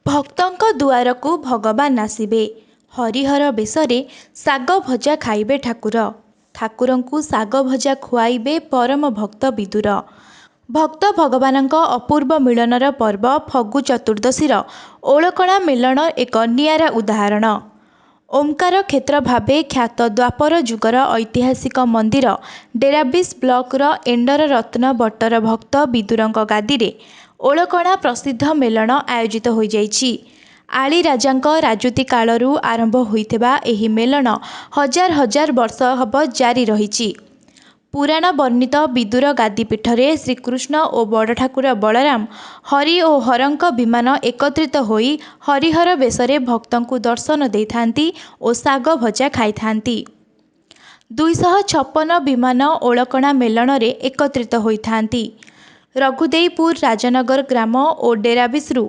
ଭକ୍ତଙ୍କ ଦୁଆରକୁ ଭଗବାନ ଆସିବେ। ହରିହର ବେଶରେ ଶାଗ ଭଜା ଖାଇବେ ଠାକୁର। ଠାକୁରଙ୍କୁ ଶାଗ ଭଜା ଖୁଆଇବେ ପରମ ଭକ୍ତ ବିଦୁର। ଭକ୍ତ ଭଗବାନଙ୍କ ଅପୂର୍ବ ମିଳନର ପର୍ବ ଫଗୁ ଚତୁର୍ଦ୍ଦଶୀର ଓଳକଣା ମେଲଣ ଏକ ନିଆରା ଉଦାହରଣ। ଓମକାର କ୍ଷେତ୍ର ଭାବେ ଖ୍ୟାତ ଦ୍ୱାପର ଯୁଗର ଐତିହାସିକ ମନ୍ଦିର ଡେରାବିଶ ବ୍ଲକର ଏଣ୍ଡର ରତ୍ନ ବଟର ଭକ୍ତ ବିଦୁରଙ୍କ ଗାଦିରେ ଓଳକଣା ପ୍ରସିଦ୍ଧ ମେଲଣ ଆୟୋଜିତ ହୋଇଯାଇଛି। ଆଳି ରାଜାଙ୍କ ରାଜୁତି କାଳରୁ ଆରମ୍ଭ ହୋଇଥିବା ଏହି ମେଲଣ ହଜାର ହଜାର ବର୍ଷ ହେବ ଜାରି ରହିଛି। ପୁରାଣ ବର୍ଣ୍ଣିତ ବିଦୁର ଗାଦିପୀଠରେ ଶ୍ରୀକୃଷ୍ଣ ଓ ବଡ଼ଠାକୁର ବଳରାମ ହରି ଓ ହରଙ୍କ ବିମାନ ଏକତ୍ରିତ ହୋଇ ହରିହର ବେଶରେ ଭକ୍ତଙ୍କୁ ଦର୍ଶନ ଦେଇଥାନ୍ତି ଓ ଶାଗ ଭଜା ଖାଇଥାନ୍ତି। 256 ବିମାନ ଓଳକଣା ମେଲଣରେ ଏକତ୍ରିତ ହୋଇଥାନ୍ତି। ରଘୁଦେଇପୁର ରାଜନଗର ଗ୍ରାମ ଓ ଡେରାବିଶରୁ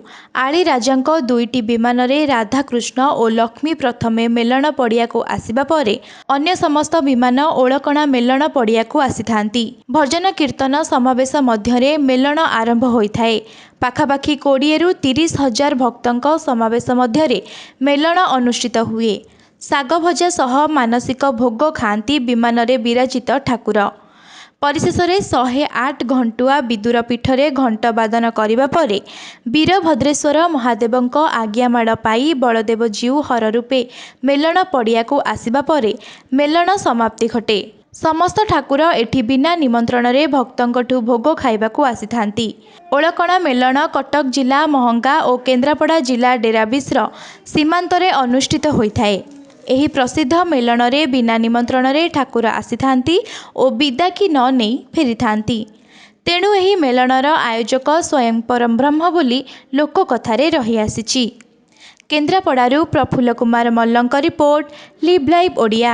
ଆଳି ରାଜାଙ୍କ 2ଟି ବିମାନରେ ରାଧାକୃଷ୍ଣ ଓ ଲକ୍ଷ୍ମୀ ପ୍ରଥମେ ମେଲଣ ପଡ଼ିଆକୁ ଆସିବା ପରେ ଅନ୍ୟ ସମସ୍ତ ବିମାନ ଓଳକଣା ମେଲଣ ପଡ଼ିଆକୁ ଆସିଥାନ୍ତି। ଭଜନ କୀର୍ତ୍ତନ ସମାବେଶ ମଧ୍ୟରେ ମେଲଣ ଆରମ୍ଭ ହୋଇଥାଏ। ପାଖାପାଖି 20ରୁ 30 ହଜାର ଭକ୍ତଙ୍କ ସମାବେଶ ମଧ୍ୟରେ ମେଲଣ ଅନୁଷ୍ଠିତ ହୁଏ। ଶାଗ ଭଜା ସହ ମାନସିକ ଭୋଗ ଖାଆନ୍ତି ବିମାନରେ ବିରାଜିତ ଠାକୁର। ପରିଶେଷରେ 108 ଘଣ୍ଟୁଆ ବିଦୁର ପୀଠରେ ଘଣ୍ଟ ବାଦନ କରିବା ପରେ ବୀରଭଦ୍ରେଶ୍ୱର ମହାଦେବଙ୍କ ଆଜ୍ଞାମାଳ ପାଇ ବଳଦେବ ଜୀଉ ହର ରୂପେ ମେଲଣ ପଡ଼ିଆକୁ ଆସିବା ପରେ ମେଲଣ ସମାପ୍ତି ଘଟେ। ସମସ୍ତ ଠାକୁର ଏଠି ବିନା ନିମନ୍ତ୍ରଣରେ ଭକ୍ତଙ୍କଠୁ ଭୋଗ ଖାଇବାକୁ ଆସିଥାନ୍ତି। ଓଳକଣା ମେଲଣ କଟକ ଜିଲ୍ଲା ମହଙ୍ଗା ଓ କେନ୍ଦ୍ରାପଡ଼ା ଜିଲ୍ଲା ଡେରାବିଶର ସୀମାନ୍ତରେ ଅନୁଷ୍ଠିତ ହୋଇଥାଏ। ଏହି ପ୍ରସିଦ୍ଧ ମେଲଣରେ ବିନା ନିମନ୍ତ୍ରଣରେ ଠାକୁର ଆସିଥାନ୍ତି ଓ ବିଦାକି ନ ନେଇ ଫେରିଥାନ୍ତି। ତେଣୁ ଏହି ମେଲଣର ଆୟୋଜକ ସ୍ୱୟଂ ପରଂବ୍ରହ୍ମ ବୋଲି ଲୋକକଥାରେ ରହିଆସିଛି। କେନ୍ଦ୍ରାପଡ଼ାରୁ ପ୍ରଫୁଲ୍ଲ କୁମାର ମଲ୍ଲଙ୍କ ରିପୋର୍ଟ, ଲିଭ୍ ଲାଇଭ୍ ଓଡ଼ିଆ।